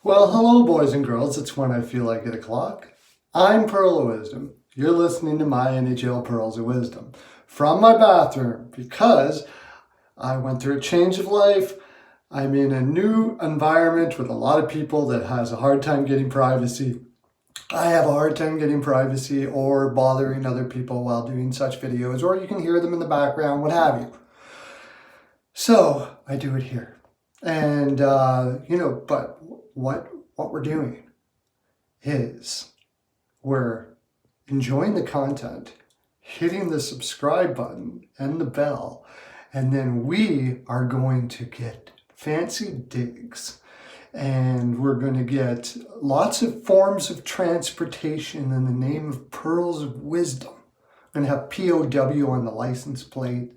Well, hello, boys and girls. It's when I feel like 8 o'clock. I'm Pearl of Wisdom. You're listening to my NHL Pearls of Wisdom from my bathroom because I went through a change of life. I'm in a new environment with a lot of people that has a hard time getting privacy. I have a hard time getting privacy or bothering other people while doing such videos, or you can hear them in the background, what have you. So I do it here. And, but what we're doing is we're enjoying the content, hitting the subscribe button and the bell, and then we are going to get fancy digs, and we're going to get lots of forms of transportation in the name of Pearls of Wisdom. I'm going to have POW on the license plate,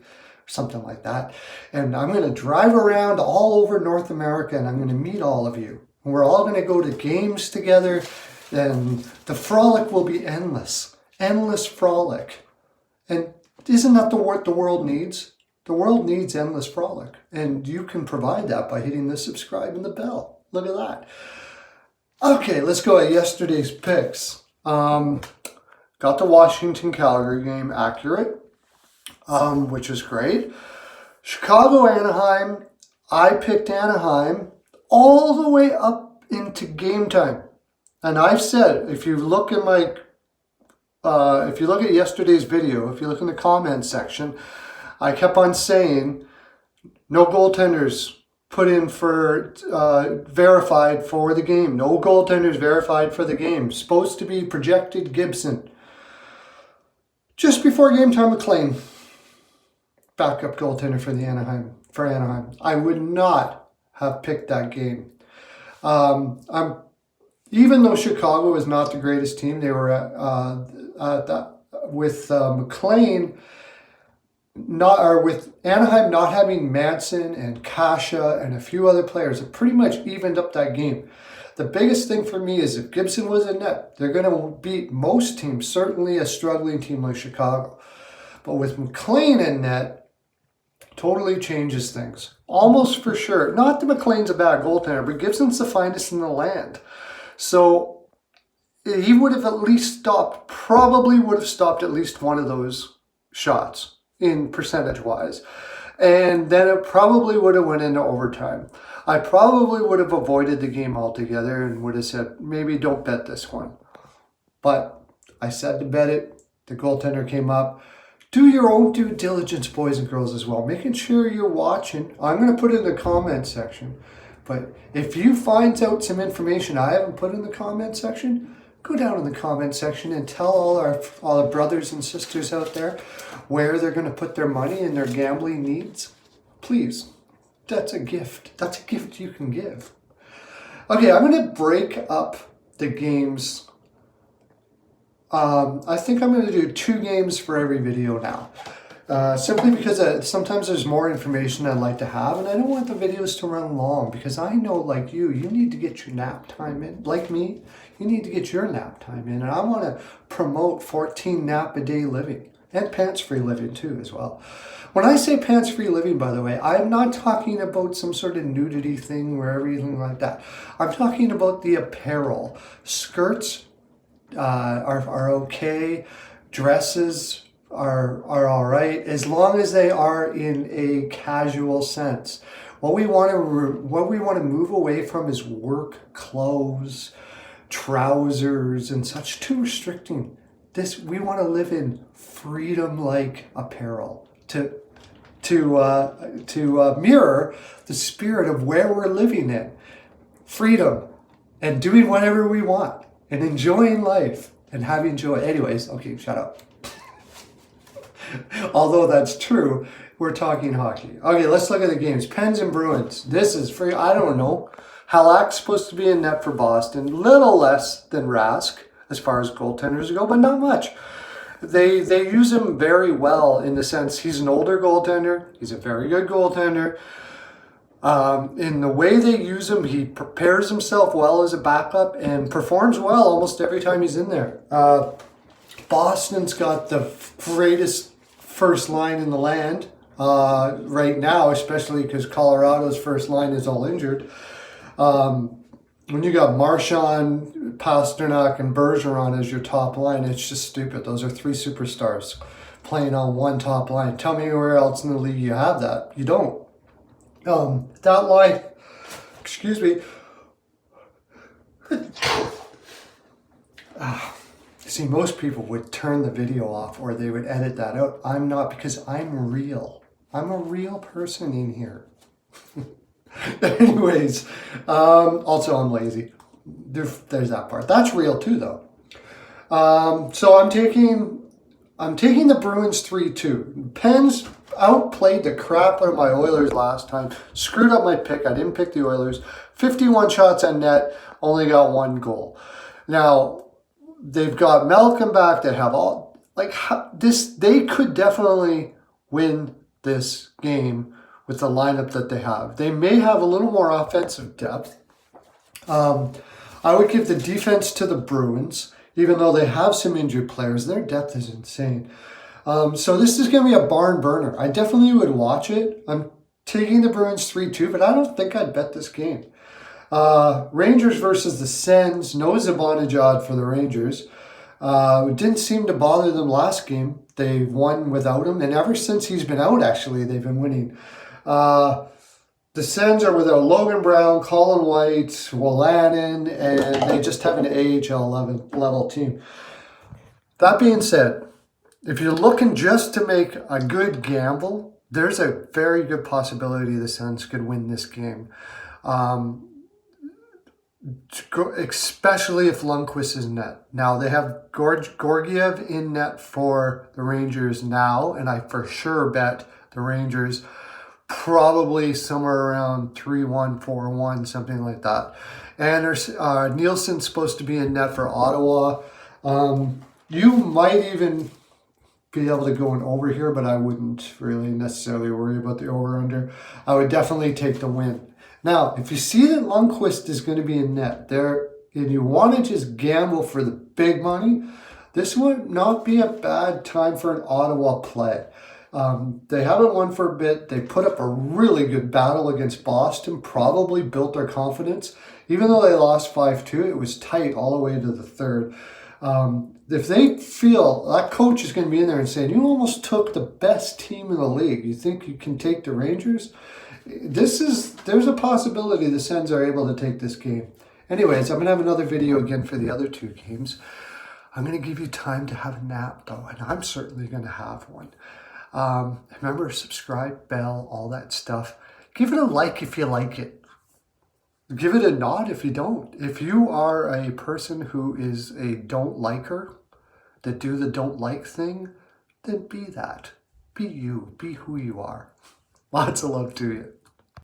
something like that. And I'm going to drive around all over North America, and I'm going to meet all of you. And we're all going to go to games together, and the frolic will be endless. Endless frolic. And isn't that what the world needs? The world needs endless frolic. And you can provide that by hitting the subscribe and the bell. Look at that. Okay, let's go at yesterday's picks. Got the Washington-Calgary game accurate, which is great. Chicago-Anaheim, I picked Anaheim all the way up into game time. And I've said, if you look at yesterday's video, if you look in the comments section, I kept on saying, no goaltenders put in for, verified for the game. No goaltenders verified for the game. Supposed to be projected Gibson. Just before game time, McLean, backup goaltender for Anaheim. I would not have picked that game. Even though Chicago is not the greatest team, they were with McLean, with Anaheim not having Manson and Kasha and a few other players, it pretty much evened up that game. The biggest thing for me is if Gibson was in net, they're going to beat most teams, certainly a struggling team like Chicago. But with McLean in net, totally changes things. Almost for sure. Not that McLean's a bad goaltender, but Gibson's the finest in the land. So he would have at least probably would have stopped at least one of those shots in percentage-wise. And then it probably would have went into overtime. I probably would have avoided the game altogether and would have said, maybe don't bet this one. But I said to bet it. The goaltender came up. Do your own due diligence, boys and girls, as well. Making sure you're watching. I'm going to put it in the comment section. But if you find out some information I haven't put in the comment section, go down in the comment section and tell all our brothers and sisters out there where they're going to put their money and their gambling needs. Please. That's a gift. That's a gift you can give. Okay, I'm going to break up the games. I think I'm going to do 2 games for every video now. Simply because sometimes there's more information I'd like to have, and I don't want the videos to run long because I know, like you need to get your nap time in. Like me, you need to get your nap time in, and I want to promote 14 nap-a-day living and pants-free living too as well. When I say pants-free living, by the way, I'm not talking about some sort of nudity thing or everything like that. I'm talking about the apparel. Skirts are okay. Dresses are all right, as long as they are in a casual sense. What we want to move away from is work clothes, trousers, and such. Too restricting. We want to live in freedom-like apparel to mirror the spirit of where we're living in. Freedom and doing whatever we want and enjoying life and having joy. Anyways, okay, shut up. Although that's true, we're talking hockey. Okay, let's look at the games. Pens and Bruins. This is free. I don't know. Halak's supposed to be in net for Boston. Little less than Rask as far as goaltenders go, but not much. They use him very well in the sense he's an older goaltender. He's a very good goaltender. In the way they use him, he prepares himself well as a backup and performs well almost every time he's in there. Boston's got the greatest first line in the land right now, especially because Colorado's first line is all injured. when you got Marchand, Pasternak, and Bergeron as your top line, it's just stupid. Those are three superstars playing on one top line. Tell me where else in the league you have that. You don't. That line, excuse me. See, most people would turn the video off or they would edit that out. I'm not, because I'm real. I'm a real person in here. Anyways, also I'm lazy. There's that part. That's real too, though. So I'm taking the Bruins 3-2. Pens outplayed the crap out of my Oilers last time. Screwed up my pick. I didn't pick the Oilers. 51 shots on net. Only got 1 goal. Now, they've got Malcolm back. They have all, like, this. They could definitely win this game with the lineup that they have. They may have a little more offensive depth. I would give the defense to the Bruins, even though they have some injured players. Their depth is insane. So this is going to be a barn burner. I definitely would watch it. I'm taking the Bruins 3-2, but I don't think I'd bet this game. Rangers versus the Sens. No Zibanejad for the Rangers. It didn't seem to bother them last game. They won without him, and ever since he's been out, actually, they've been winning. The Sens are without Logan Brown, Colin White, Wolanin, and they just have an AHL level team. That being said, if you're looking just to make a good gamble, there's a very good possibility the Sens could win this game. Especially if Lundqvist is in net. Now, they have Georgiev in net for the Rangers now, and I for sure bet the Rangers probably somewhere around 3-1, 4-1, something like that. And Nielsen's supposed to be in net for Ottawa. You might even be able to go an over here, but I wouldn't really necessarily worry about the over-under. I would definitely take the win. Now, if you see that Lundqvist is going to be in net there, and you want to just gamble for the big money, this would not be a bad time for an Ottawa play. They haven't won for a bit. They put up a really good battle against Boston, probably built their confidence. Even though they lost 5-2, it was tight all the way to the third. If they feel that coach is going to be in there and saying, you almost took the best team in the league, you think you can take the Rangers? There's a possibility the Sens are able to take this game. Anyways, I'm going to have another video again for the other 2 games. I'm going to give you time to have a nap, though, and I'm certainly going to have one. Remember, subscribe, bell, all that stuff. Give it a like if you like it. Give it a nod if you don't. If you are a person who is a don't liker, that do the don't like thing, then be that. Be you. Be who you are. Lots of love to you.